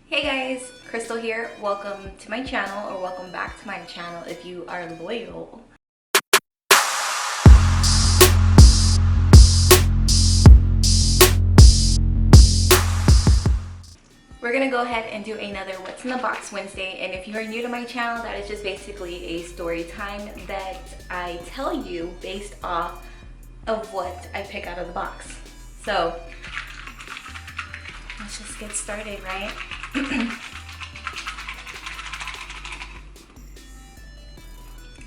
Hey guys, Krystal here. Welcome to my channel, or welcome back to my channel if you are loyal. We're gonna go ahead and do another What's in the Box Wednesday, and if you are new to my channel, that is just basically a story time that I tell you based off of what I pick out of the box. So let's just get started, right?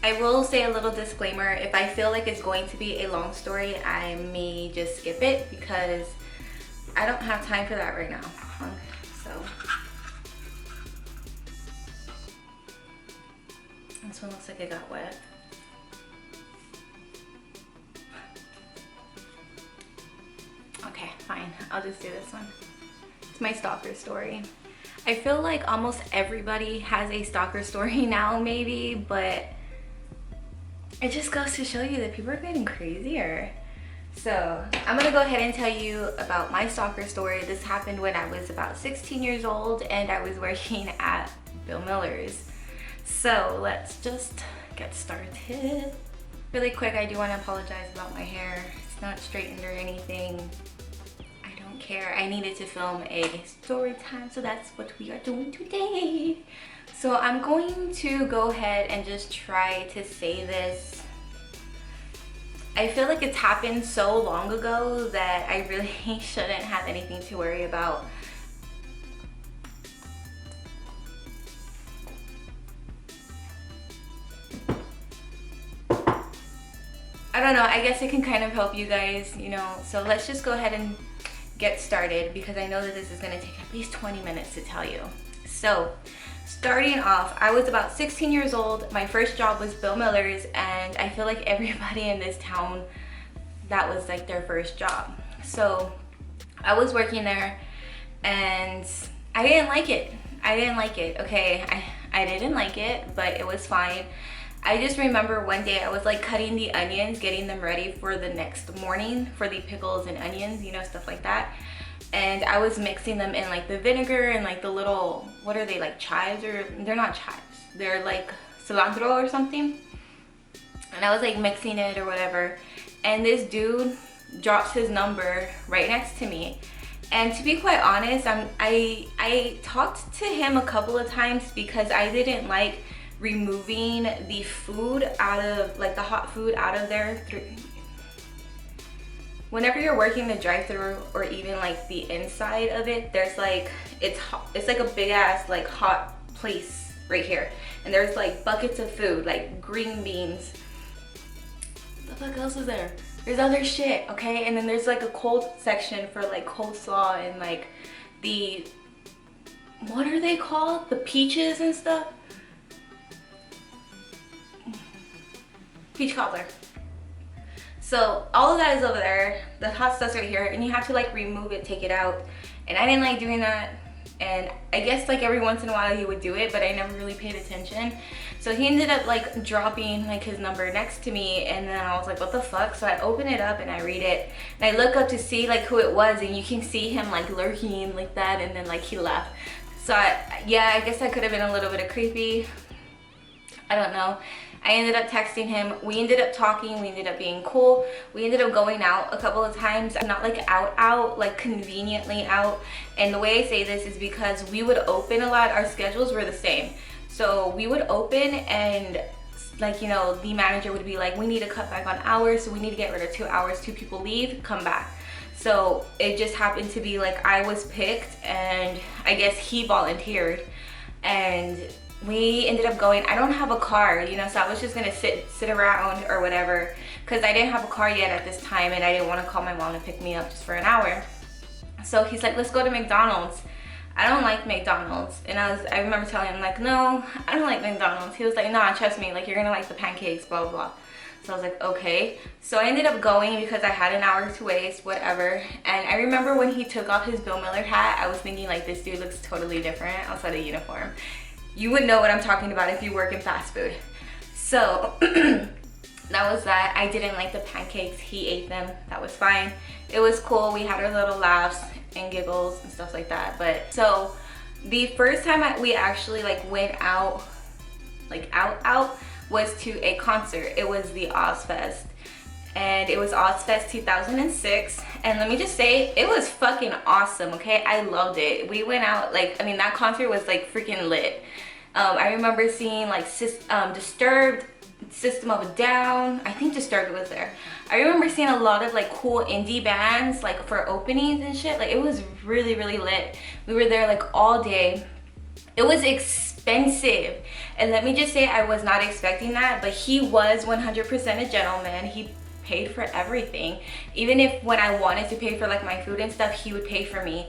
I will say a little disclaimer. If I feel like it's going to be a long story, I may just skip it because I don't have time for that right now. So this one looks like it got wet. Okay, fine. I'll just do this one. It's my stalker story. I feel like almost everybody has a stalker story now, maybe, but it just goes to show you that people are getting crazier. So I'm gonna go ahead and tell you about my stalker story. This happened when I was about 16 years old and I was working at Bill Miller's. So let's just get started. Really quick, I do want to apologize about my hair. It's not straightened or anything. I don't care. I needed to film a story time, so that's what we are doing today. So I'm going to go ahead and just try to say this. I feel like it's happened so long ago that I really shouldn't have anything to worry about. I don't know, I guess it can kind of help you guys, you know. So let's just go ahead and get started because I know that this is gonna take at least 20 minutes to tell you. So starting off, I was about 16 years old. My first job was Bill Miller's, and I feel like everybody in this town, that was like their first job. So I was working there and I didn't like it. Okay, I didn't like it, but it was fine. I just remember one day I was like cutting the onions, getting them ready for the next morning for the pickles and onions, you know, stuff like that. And I was mixing them in like the vinegar and like the little, what are they, like chives? Or they're not chives, they're like cilantro or something. And I was like mixing it or whatever, and this dude drops his number right next to me. And to be quite honest, I talked to him a couple of times because I didn't like removing the food out of, like the hot food out of there. Whenever you're working the drive-thru or even like the inside of it, there's like, it's like a big ass like hot place right here, and there's like buckets of food, like green beans. What the fuck else is there? There's other shit, okay? And then there's like a cold section for like coleslaw and like the, what are they called? The peaches and stuff. Peach cobbler. So all of that is over there. The hot stuff's right here, and you have to like remove it, take it out. And I didn't like doing that. And I guess like every once in a while he would do it, but I never really paid attention. So he ended up like dropping like his number next to me, and then I was like, what the fuck? So I open it up and I read it, and I look up to see like who it was, and you can see him like lurking like that, and then like he left. So yeah, I guess that could have been a little bit of creepy. I don't know. I ended up texting him. We ended up talking. We ended up being cool. We ended up going out a couple of times. Not like out, like conveniently out. And the way I say this is because we would open a lot. Our schedules were the same. So we would open, and like, you know, the manager would be like, we need to cut back on hours. So we need to get rid of 2 hours. 2 people leave, come back. So it just happened to be like I was picked, and I guess he volunteered. And we ended up going. I don't have a car, you know, so I was just gonna sit around or whatever, because I didn't have a car yet at this time, and I didn't want to call my mom to pick me up just for an hour. So he's like, let's go to McDonald's. I don't like McDonald's. And I remember telling him like, no, I don't like McDonald's. He was like, nah, trust me, like you're gonna like the pancakes, blah blah blah. So I was like, okay. So I ended up going because I had an hour to waste, whatever. And I remember when he took off his Bill Miller hat, I was thinking like, this dude looks totally different outside of uniform. You would know what I'm talking about if you work in fast food. So that was that. I didn't like the pancakes. He ate them. That was fine. It was cool. We had our little laughs and giggles and stuff like that. But so The first time we actually like went out, like out, was to a concert. It was the Ozfest, and it was Ozfest 2006. And let me just say, it was fucking awesome, okay? I loved it. We went out, like, I mean, that concert was like freaking lit. I remember seeing like Disturbed, System of a Down. I think Disturbed was there. I remember seeing a lot of like cool indie bands like for openings and shit. Like, it was really, really lit. We were there like all day. It was expensive, and let me just say, I was not expecting that, but he was 100% a gentleman. He paid for everything. Even if when I wanted to pay for like my food and stuff, he would pay for me.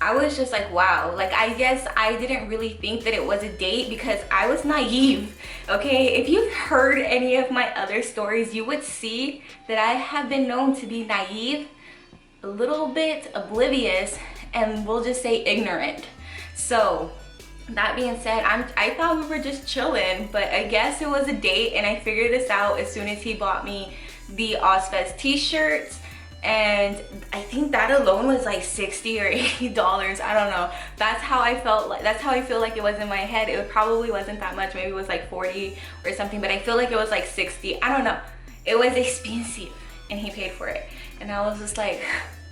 I was just like, wow. Like, I guess I didn't really think that it was a date because I was naive, okay? If you've heard any of my other stories, you would see that I have been known to be naive, a little bit oblivious, and we'll just say ignorant. So that being said, I thought we were just chilling, but I guess it was a date, and I figured this out as soon as he bought me the Ozfest t-shirts. And I think that alone was like $60 or $80. I don't know. That's how I felt. Like, that's how I feel like it was in my head. It probably wasn't that much. Maybe it was like 40 or something, but I feel like it was like 60. I don't know. It was expensive, and he paid for it. And I was just like,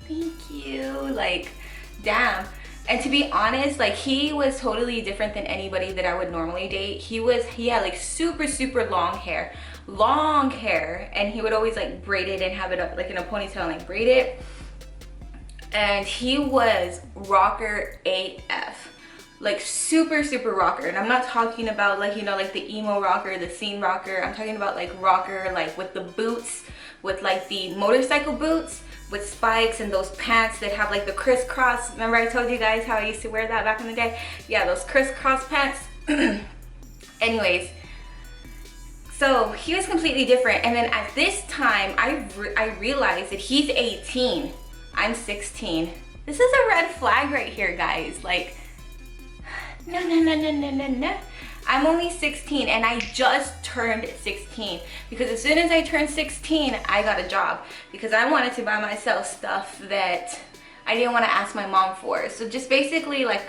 thank you. Like, damn. And to be honest, like, he was totally different than anybody that I would normally date. He had like super, super long hair, and he would always like braid it and have it up like in a ponytail and like braid it. And he was rocker AF, like super, super rocker. And I'm not talking about like, you know, like the emo rocker, the scene rocker. I'm talking about like rocker, like with the boots, with like the motorcycle boots, with spikes, and those pants that have like the crisscross. Remember I told you guys how I used to wear that back in the day? Yeah, those crisscross pants. Anyways, so he was completely different. And then at this time, I realized that he's 18. I'm 16. This is a red flag right here, guys. Like, no. I'm only 16, and I just turned 16, because as soon as I turned 16, I got a job because I wanted to buy myself stuff that I didn't want to ask my mom for. So just basically, like,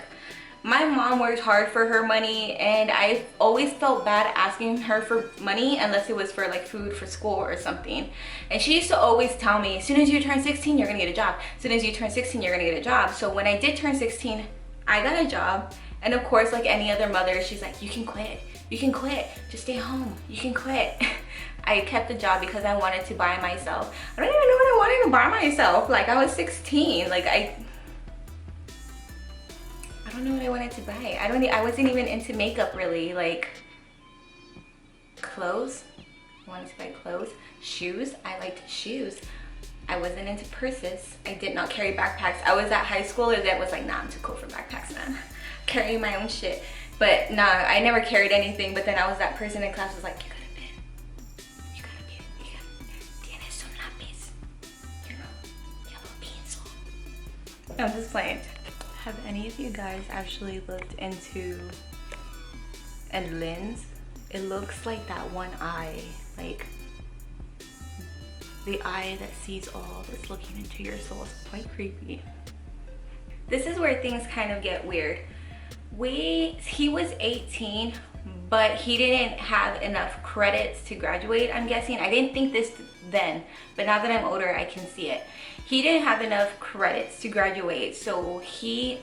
my mom worked hard for her money, and I always felt bad asking her for money unless it was for like food for school or something. And she used to always tell me, as soon as you turn 16, you're gonna get a job. As soon as you turn 16, you're gonna get a job. So when I did turn 16, I got a job. And of course, like any other mother, she's like, you can quit, just stay home, you can quit. I kept the job because I wanted to buy myself. I don't even know what I wanted to buy myself. Like, I was 16, like I don't know what I wanted to buy. I wasn't even into makeup really. Like, clothes, I wanted to buy clothes. Shoes, I liked shoes. I wasn't into purses. I did not carry backpacks. I was at high school that was like, nah, I'm too cool for backpacks, man. Carrying my own shit. But nah, I never carried anything. But then I was that person in class who was like, you gotta be, tienes un lápiz, you know, yellow pencil. I'm just playing. Have any of you guys actually looked into a lens? It looks like that one eye, like the eye that sees all, that's looking into your soul. It's quite creepy. This is where things kind of get weird. He was 18, but he didn't have enough credits to graduate, I'm guessing. I didn't think this then, but now that I'm older, I can see it. He didn't have enough credits to graduate, so he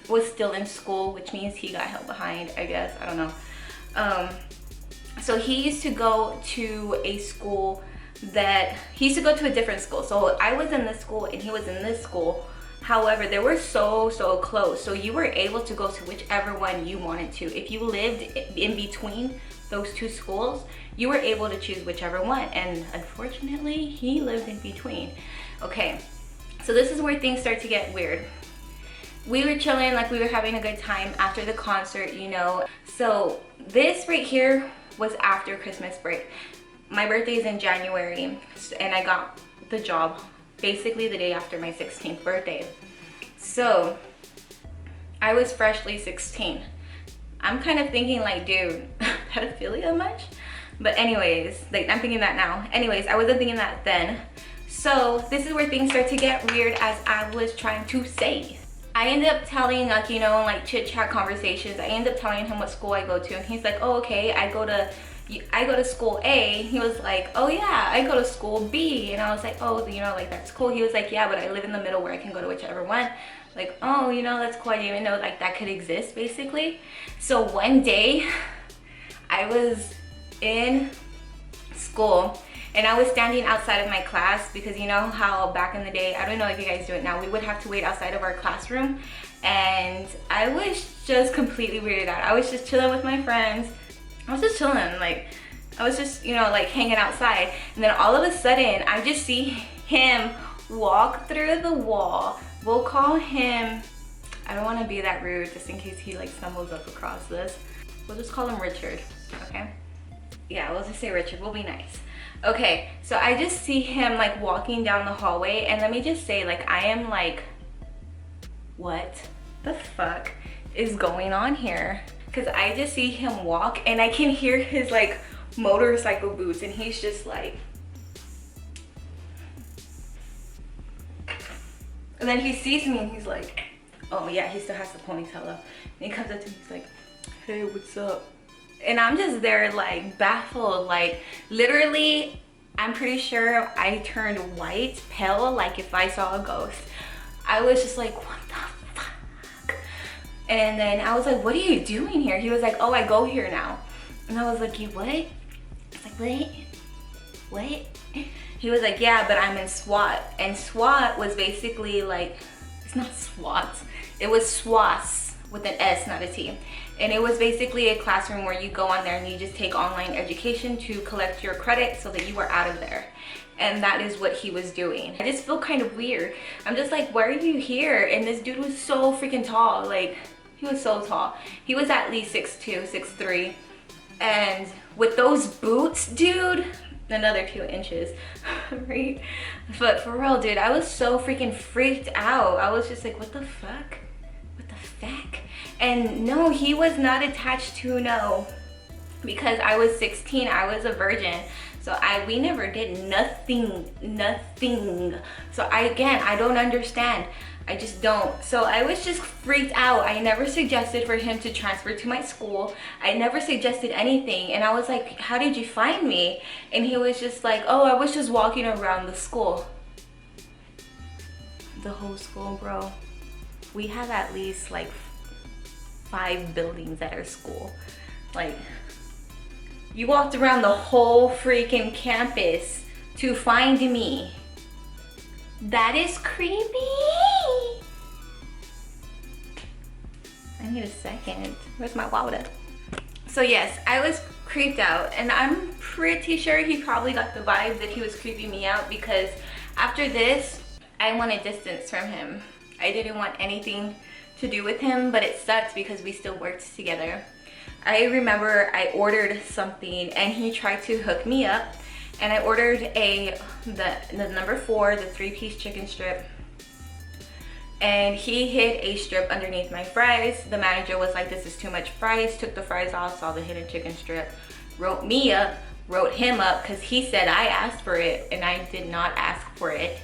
was still in school, which means he got held behind, I guess. I don't know. So he used to go to a school he used to go to a different school. So I was in this school and he was in this school. However, they were so close, so you were able to go to whichever one you wanted to. If you lived in between those two schools, you were able to choose whichever one, and unfortunately, he lived in between. Okay, so this is where things start to get weird. We were chilling, like we were having a good time after the concert, you know. So this right here was after Christmas break. My birthday is in January, and I got the job basically the day after my 16th birthday. So I was freshly 16. I'm kind of thinking like, dude, pedophilia much? But anyways, like, I'm thinking that now. Anyways, I wasn't thinking that then. So this is where things start to get weird, as I was trying to say. I ended up telling, like, you know, like chit chat conversations, I ended up telling him what school I go to, and he's like, oh, okay, I go to school A. He was like, oh yeah, I go to school B. And I was like, oh, you know, like that's cool. He was like, yeah, but I live in the middle where I can go to whichever one. Like, oh, you know, that's cool. I didn't even know like that could exist, basically. So one day I was in school and I was standing outside of my class, because you know how back in the day, I don't know if you guys do it now, we would have to wait outside of our classroom, and I was just completely weirded out. I was just chilling with my friends. I was just chilling, like I was just, you know, like hanging outside, and then all of a sudden I just see him walk through the wall. We'll call him, I don't want to be that rude just in case he like stumbles up across this. We'll just call him Richard, okay? Yeah, we'll just say Richard, we'll be nice. Okay, so I just see him like walking down the hallway, and let me just say, like, I am like, what the fuck is going on here? Because I just see him walk and I can hear his like motorcycle boots, and he's just like, and then he sees me and he's like, oh yeah, he still has the ponytail up, and he comes up to me, he's like, hey, what's up? And I'm just there like baffled, like literally I'm pretty sure I turned white, pale, like if I saw a ghost. I was just like, what the fuck? And then I was like, what are you doing here? He was like, oh, I go here now. And I was like, you what? I was like, what? He was like, yeah, but I'm in SWAT. And SWAT was basically like, it's not SWAT, it was SWAS with an S, not a T. And it was basically a classroom where you go on there and you just take online education to collect your credit so that you are out of there. And that is what he was doing. I just feel kind of weird. I'm just like, why are you here? And this dude was so freaking tall. Like, he was so tall. He was at least 6'2", 6'3". And with those boots, dude, another 2 inches, right? But for real, dude, I was so freaking freaked out. I was just like, what the fuck? What the fuck? And no, he was not attached to no, because I was 16, I was a virgin. So we never did nothing. So I don't understand. I just don't. So I was just freaked out. I never suggested for him to transfer to my school. I never suggested anything. And I was like, how did you find me? And he was just like, oh, I was just walking around the school. The whole school, bro. We have at least like 5 buildings at our school. Like, you walked around the whole freaking campus to find me. That is creepy. I need a second. Where's my water? So yes, I was creeped out, and I'm pretty sure he probably got the vibe that he was creeping me out, because after this, I wanted distance from him. I didn't want anything to do with him, but it sucked because we still worked together. I remember I ordered something and he tried to hook me up, and I ordered the number 4, the 3-piece chicken strip, and he hid a strip underneath my fries. The manager was like, this is too much fries, took the fries off, saw the hidden chicken strip, wrote me up, wrote him up, because he said I asked for it and I did not ask for it.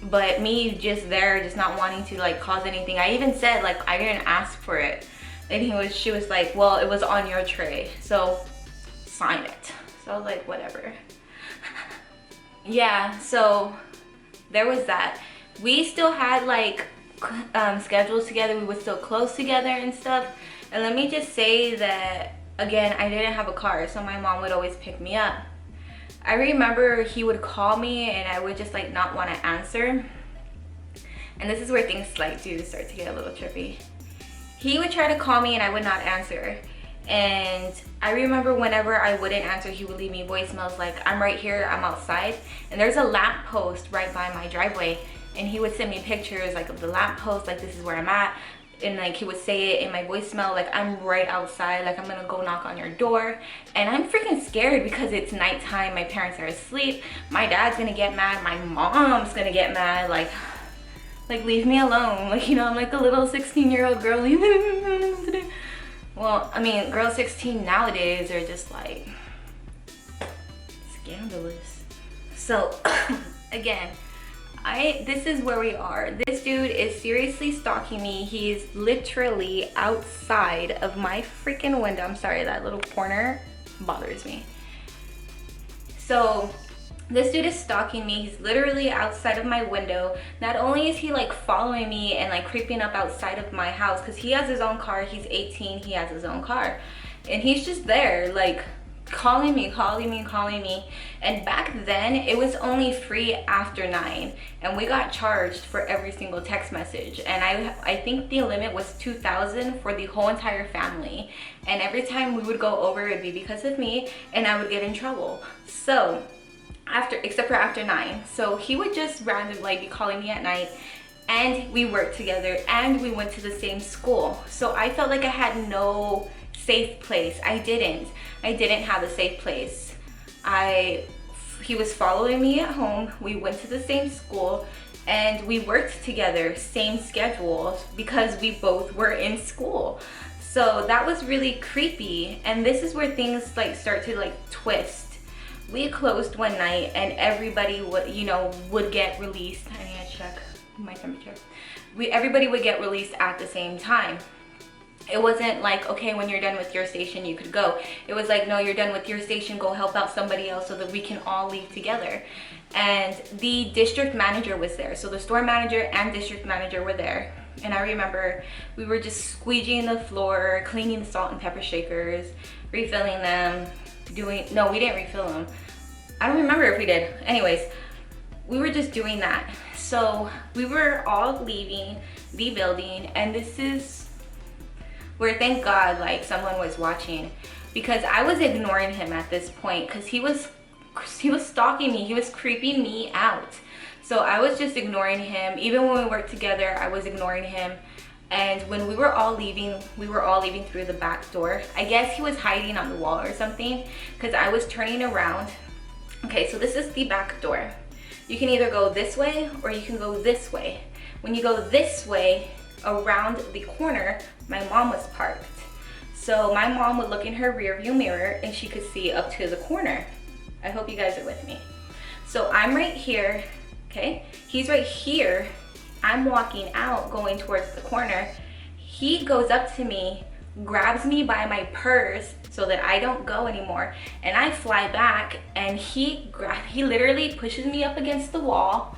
But me just there, just not wanting to like cause anything, I even said like I didn't ask for it, and she was like, well, it was on your tray, so sign it. So I was like, whatever. Yeah, so there was that. We still had like schedules together, we were still close together and stuff. And let me just say that, again, I didn't have a car, so my mom would always pick me up. I remember he would call me and I would just like not want to answer. And this is where things like do start to get a little trippy. He would try to call me and I would not answer. And I remember whenever I wouldn't answer, he would leave me voicemails like, I'm right here, I'm outside. And there's a lamp post right by my driveway. And he would send me pictures like of the lamp post, like this is where I'm at. And like he would say it in my voicemail, like I'm right outside, like I'm gonna go knock on your door. And I'm freaking scared because it's nighttime, my parents are asleep, my dad's gonna get mad, my mom's gonna get mad, like leave me alone. Like, you know, I'm like a little 16-year-old girl. Well, I mean, girls 16 nowadays are just like scandalous. So again, This is where we are. This dude is seriously stalking me. He's literally outside of my freaking window. I'm sorry, that little corner bothers me. So this dude is stalking me. He's literally outside of my window. Not only is he like following me and like creeping up outside of my house, because he has his own car. He's 18, he has his own car. And he's just there like calling me. And back then it was only free after 9, and we got charged for every single text message. And I think the limit was 2,000 for the whole entire family. And every time we would go over, it'd be because of me, and I would get in trouble. So except for after 9. So he would just randomly be calling me at night, and we worked together, and we went to the same school. So I felt like I had no safe place. I didn't have a safe place. He was following me at home. We went to the same school, and we worked together, same schedules, because we both were in school. So that was really creepy. And this is where things like start to like twist. We closed one night, and everybody would get released. I need to check my temperature. Everybody would get released at the same time. It wasn't like, okay, when you're done with your station, you could go. It was like, no, you're done with your station, go help out somebody else so that we can all leave together. And the district manager was there. So the store manager and district manager were there. And I remember we were just squeegeeing the floor, cleaning the salt and pepper shakers, refilling them, no, we didn't refill them. I don't remember if we did. Anyways, we were just doing that. So we were all leaving the building, and this is where, thank God, like someone was watching, because I was ignoring him at this point, because he was stalking me. He was creeping me out. So I was just ignoring him. Even when we worked together, I was ignoring him. And when we were all leaving through the back door. I guess he was hiding on the wall or something, because I was turning around. Okay, so this is the back door. You can either go this way or you can go this way. When you go this way, around the corner, my mom was parked. So my mom would look in her rear view mirror, and she could see up to the corner. I hope you guys are with me. So I'm right here, okay? He's right here. I'm walking out, going towards the corner. He goes up to me, grabs me by my purse so that I don't go anymore, and I fly back, and he literally pushes me up against the wall,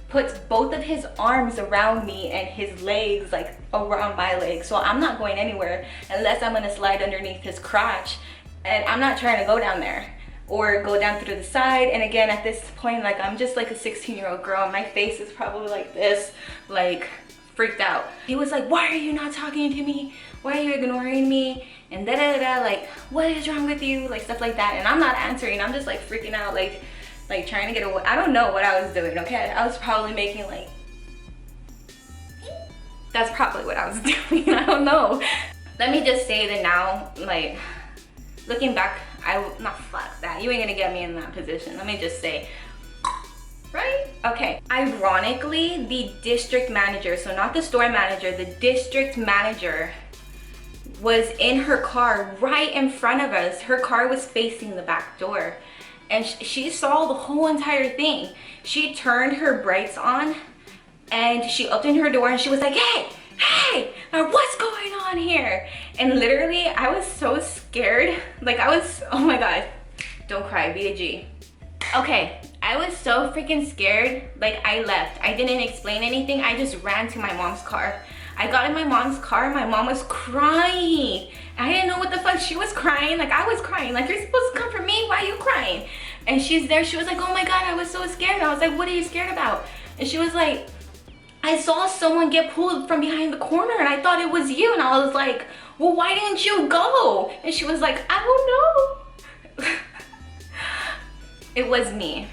puts both of his arms around me and his legs like around my legs. So I'm not going anywhere unless I'm gonna slide underneath his crotch, and I'm not trying to go down there or go down through the side. And again, at this point, like, I'm just like a 16-year-old girl, and my face is probably like this, like freaked out. He was like, why are you not talking to me? Why are you ignoring me? And like, what is wrong with you? Like stuff like that. And I'm not answering. I'm just like freaking out, like trying to get away. I don't know what I was doing, okay? I was probably making like, that's probably what I was doing. I don't know. Let me just say that now, like, looking back, fuck that. You ain't gonna get me in that position. Let me just say, right? Okay. Ironically, the district manager, so not the store manager, the district manager was in her car right in front of us. Her car was facing the back door, and she saw the whole entire thing. She turned her brights on, and she opened her door, and she was like, hey, what's going on here? And literally, I was so scared. Like, oh my God, don't cry, be a G. Okay, I was so freaking scared. Like, I left. I didn't explain anything. I just ran to my mom's car. I got in my mom's car. My mom was crying. I didn't know what the fuck. She was crying. Like, I was crying. Like, you're supposed to come for me. Why are you crying? And she's there. She was like, oh my God, I was so scared. I was like, what are you scared about? And she was like, I saw someone get pulled from behind the corner, and I thought it was you. And I was like, well, why didn't you go? And she was like, I don't know. It was me.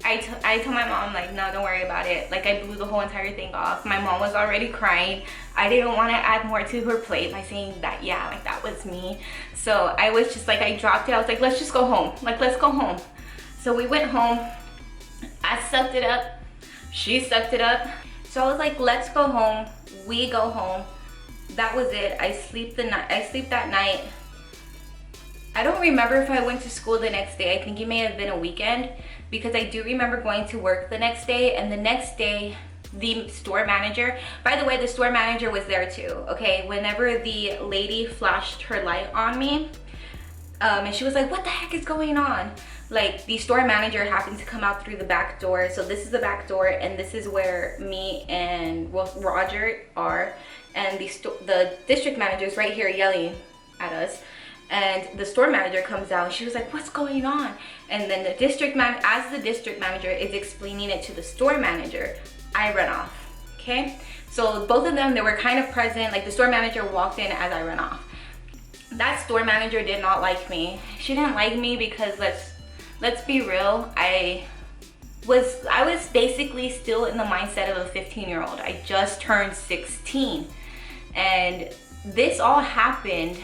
I told my mom, like, no, don't worry about it. Like, I blew the whole entire thing off. My mom was already crying. I didn't want to add more to her plate by saying that, yeah, like, that was me. So I was just like, I dropped it. I was like, let's just go home. Like, let's go home. So we went home. I sucked it up. She sucked it up. So I was like, let's go home. We go home. That was it. I sleep that night. I don't remember if I went to school the next day. I think it may have been a weekend, because I do remember going to work the next day, and the next day the store manager, by the way, the store manager was there too, okay? Whenever the lady flashed her light on me, and she was like, what the heck is going on? Like, the store manager happened to come out through the back door. So this is the back door, and this is where me and Roger are, and the district manager is right here yelling at us. And the store manager comes out and she was like, what's going on? And then as the district manager is explaining it to the store manager, I run off, okay? So both of them, they were kind of present. Like, the store manager walked in as I ran off. That store manager did not like me. She didn't like me because, let's be real, I was basically still in the mindset of a 15-year-old. I just turned 16. And this all happened,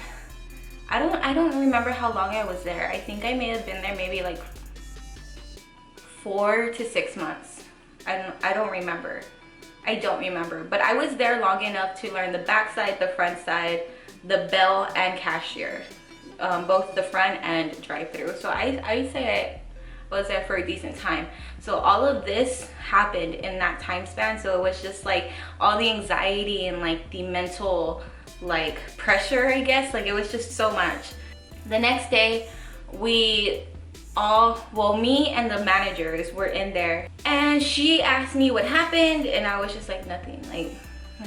I don't remember how long I was there. I think I may have been there maybe like 4 to 6 months. I don't remember. I don't remember. But I was there long enough to learn the back side, the front side, the bell, and cashier. Both the front and drive-through. So I'd say I was there for a decent time. So all of this happened in that time span. So it was just like all the anxiety and like the mental like pressure, I guess. Like, it was just so much. The next day, me and the managers were in there, and she asked me what happened, and I was just like, nothing. Like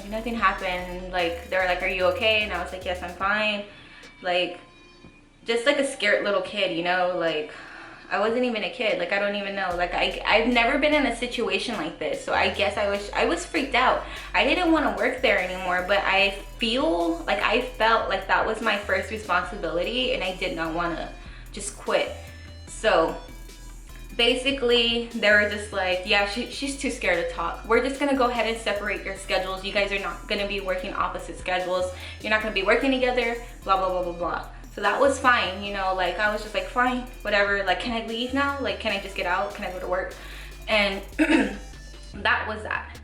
nothing happened. Like, they were like, are you okay? And I was like, yes, I'm fine. Like, just like a scared little kid, you know? Like, I wasn't even a kid. Like, I don't even know. Like, I've never been in a situation like this. So I guess I was freaked out. I didn't want to work there anymore, but I felt like that was my first responsibility, and I did not want to just quit. So basically, they were just like, yeah, she's too scared to talk. We're just going to go ahead and separate your schedules. You guys are not going to be working opposite schedules. You're not going to be working together, blah, blah, blah, blah, blah. So that was fine, you know, like, I was just like, fine, whatever. Like, can I leave now? Like, can I just get out? Can I go to work? And that was that.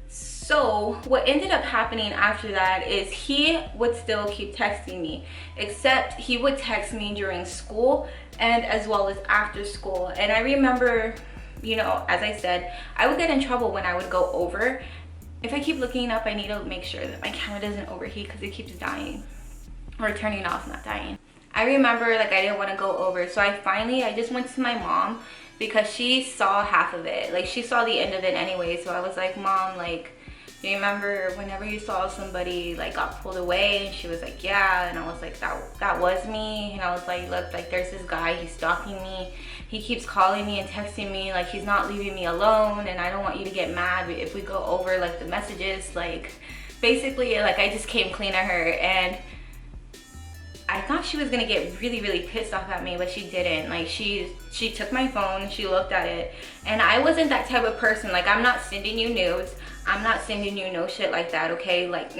So what ended up happening after that is he would still keep texting me, except he would text me during school and as well as after school. And I remember, you know, as I said, I would get in trouble when I would go over. If I keep looking up, I need to make sure that my camera doesn't overheat because it keeps dying. Or turning off, not dying. I remember, like, I didn't want to go over, so I just went to my mom because she saw half of it. Like, she saw the end of it anyway. So I was like, Mom, like, do you remember whenever you saw somebody like got pulled away? And she was like, yeah. And I was like, that was me. And I was like, look, like, there's this guy, he's stalking me. He keeps calling me and texting me, like, he's not leaving me alone, and I don't want you to get mad if we go over like the messages. Like, basically, like, I just came clean at her, and I thought she was gonna get really, really pissed off at me, but she didn't. Like, she took my phone, she looked at it, and I wasn't that type of person. Like, I'm not sending you nudes, I'm not sending you no shit like that, okay? Like,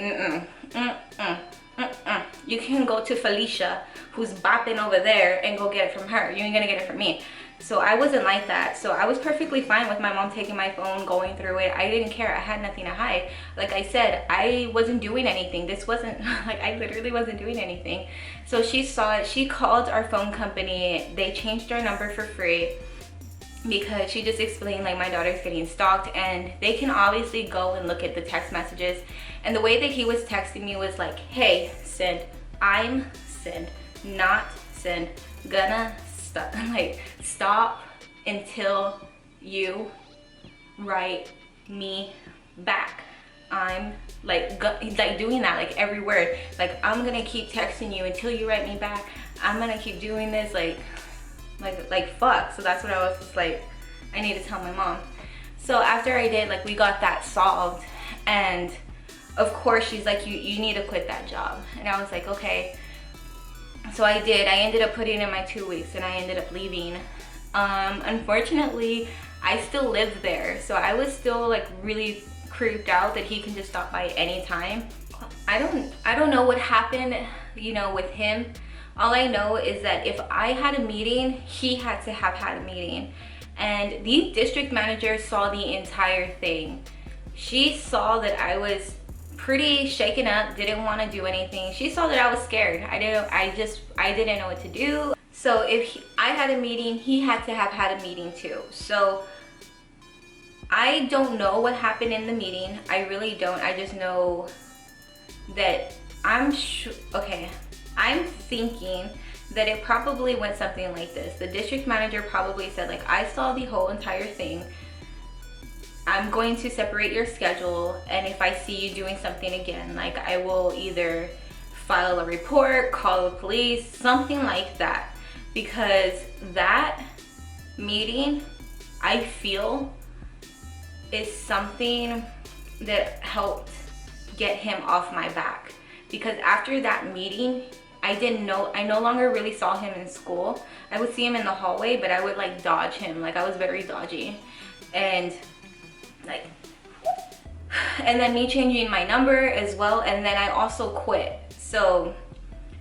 you can go to Felicia, who's bopping over there, and go get it from her. You ain't gonna get it from me. So I wasn't like that. So I was perfectly fine with my mom taking my phone, going through it. I didn't care. I had nothing to hide. Like I said, I wasn't doing anything. This wasn't, like, I literally wasn't doing anything. So she saw it. She called our phone company. They changed our number for free because she just explained, like, my daughter's getting stalked, and they can obviously go and look at the text messages. And the way that he was texting me was like, hey, send, I'm send, not send, gonna stop, like, stop until you write me back. I'm like doing that, like, every word. Like, I'm gonna keep texting you until you write me back. I'm gonna keep doing this, like fuck. So that's what I was just like, I need to tell my mom. So after I did, like, we got that solved, and of course she's like, you need to quit that job. And I was like, okay. So I did. I ended up putting in my 2 weeks, and I ended up leaving. Unfortunately, I still lived there, so I was still, like, really creeped out that he can just stop by anytime. I don't know what happened, you know, with him. All I know is that if I had a meeting, he had to have had a meeting. And the district manager saw the entire thing. She saw that I was pretty shaken up, didn't want to do anything. She saw that I was scared. I didn't know what to do. So if I had a meeting, he had to have had a meeting too. So I don't know what happened in the meeting. I really don't. I just know that I'm thinking that it probably went something like this. The district manager probably said, like, I saw the whole entire thing. I'm going to separate your schedule, and if I see you doing something again, like, I will either file a report, call the police, something like that. Because that meeting, I feel, is something that helped get him off my back. Because after that meeting, I no longer really saw him in school. I would see him in the hallway, but I would like dodge him. Like, I was very dodgy. And like, and then me changing my number as well, and then I also quit. So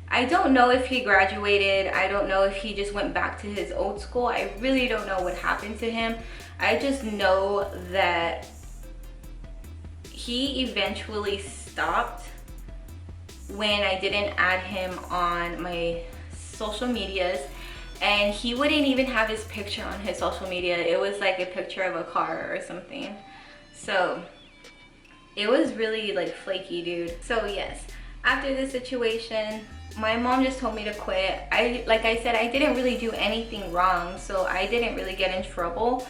I don't know if he graduated. I don't know if he just went back to his old school. I really don't know what happened to him. I just know that he eventually stopped when I didn't add him on my social medias, and he wouldn't even have his picture on his social media. It was like a picture of a car or something. So it was really like flaky, dude. So yes, after this situation, my mom just told me to quit. Like I said, I didn't really do anything wrong, so I didn't really get in trouble.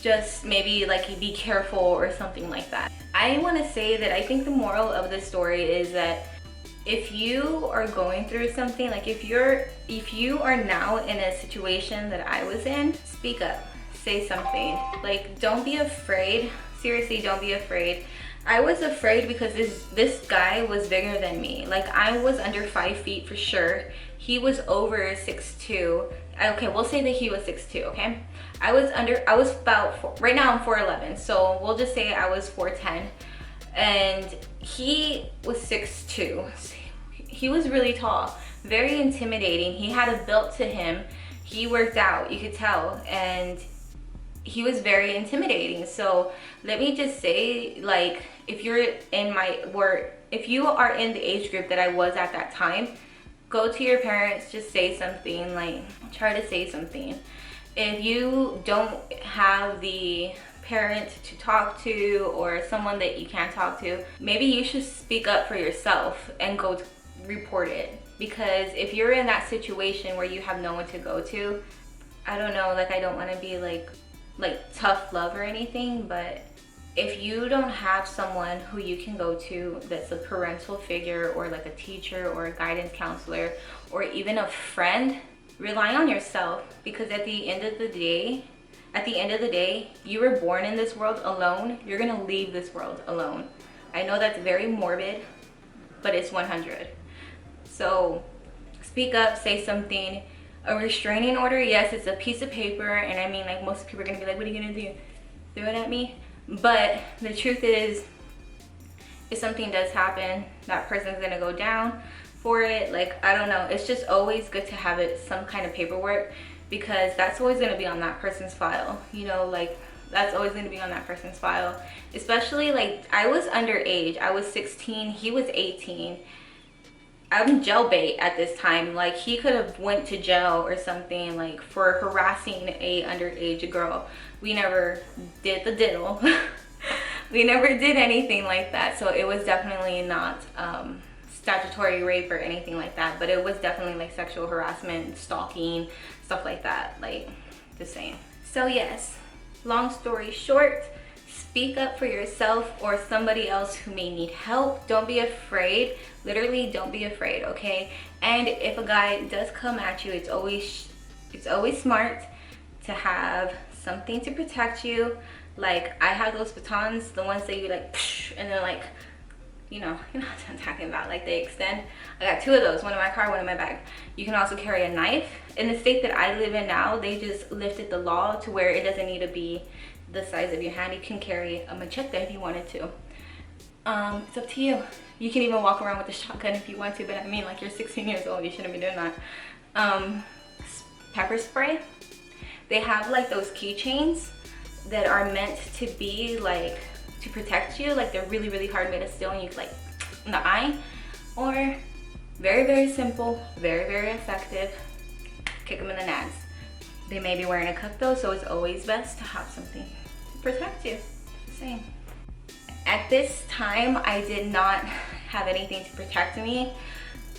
Just maybe like be careful or something like that. I want to say that I think the moral of the story is that if you are going through something, like if you are now in a situation that I was in, speak up, say something. Like, don't be afraid. Seriously, don't be afraid. I was afraid because this guy was bigger than me. Like, I was under 5 feet for sure. He was over 6'2". Okay, we'll say that he was 6'2", okay? I was about, right now I'm 4'11", so we'll just say I was 4'10", and he was 6'2". He was really tall, very intimidating. He had a build to him. He worked out, you could tell, and he was very intimidating. So let me just say, like, if you are in the age group that I was at that time, go to your parents, just say something, like, try to say something. If you don't have the parent to talk to or someone that you can talk to, maybe you should speak up for yourself and go report it. Because if you're in that situation where you have no one to go to, I don't know, like, I don't want to be like tough love or anything, but if you don't have someone who you can go to that's a parental figure or like a teacher or a guidance counselor or even a friend, rely on yourself. Because at the end of the day, you were born in this world alone. You're gonna leave this world alone. I know that's very morbid, but it's 100. So speak up, say something. A restraining order, yes, it's a piece of paper, and I mean, like, most people are gonna be like, what are you gonna do? Throw it at me? But the truth is, if something does happen, that person's gonna go down for it. Like, I don't know, it's just always good to have some kind of paperwork, because that's always gonna be on that person's file, you know, like, that's always gonna be on that person's file. Especially, like, I was underage. I was 16, he was 18. I'm jail bait at this time. Like, he could have went to jail or something, like, for harassing a underage girl. We never did the diddle. We never did anything like that. So it was definitely not statutory rape or anything like that, but it was definitely like sexual harassment, stalking, stuff like that, like, just saying. So yes, long story short, speak up for yourself or somebody else who may need help. Don't be afraid. Literally, don't be afraid, okay? And if a guy does come at you, it's always smart to have something to protect you. Like, I have those batons, the ones that you like, and they're like, you know what I'm talking about, like, they extend. I got 2 of those, one in my car, one in my bag. You can also carry a knife. In the state that I live in now, they just lifted the law to where it doesn't need to be the size of your hand. You can carry a machete if you wanted to. It's up to you. You can even walk around with a shotgun if you want to, but I mean, like, you're 16 years old, you shouldn't be doing that. Pepper spray. They have like those keychains that are meant to be like to protect you. Like, they're really, really hard made of steel, and you like in the eye, or very, very simple, very, very effective, kick them in the nads. They may be wearing a cup though, so it's always best to have something to protect you. Just saying. At this time, I did not have anything to protect me.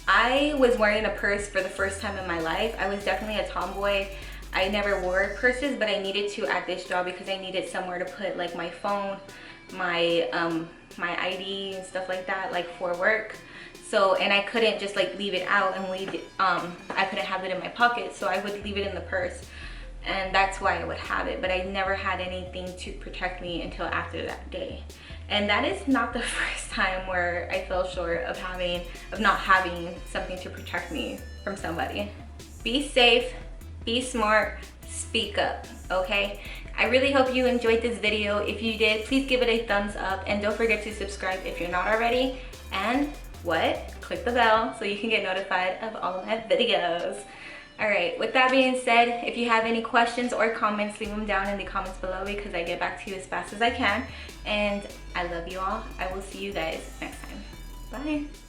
I was wearing a purse for the first time in my life. I was definitely a tomboy. I never wore purses, but I needed to at this job because I needed somewhere to put like my phone, my ID and stuff like that, like for work. So, and I couldn't just like leave it out and leave it, I couldn't have it in my pocket, so I would leave it in the purse. And that's why I would have it, but I never had anything to protect me until after that day. And that is not the first time where I fell short of not having something to protect me from somebody. Be safe, be smart, speak up, okay? I really hope you enjoyed this video. If you did, please give it a thumbs up and don't forget to subscribe if you're not already. And click the bell so you can get notified of all of my videos. All right, with that being said, if you have any questions or comments, leave them down in the comments below because I get back to you as fast as I can. And I love you all. I will see you guys next time. Bye.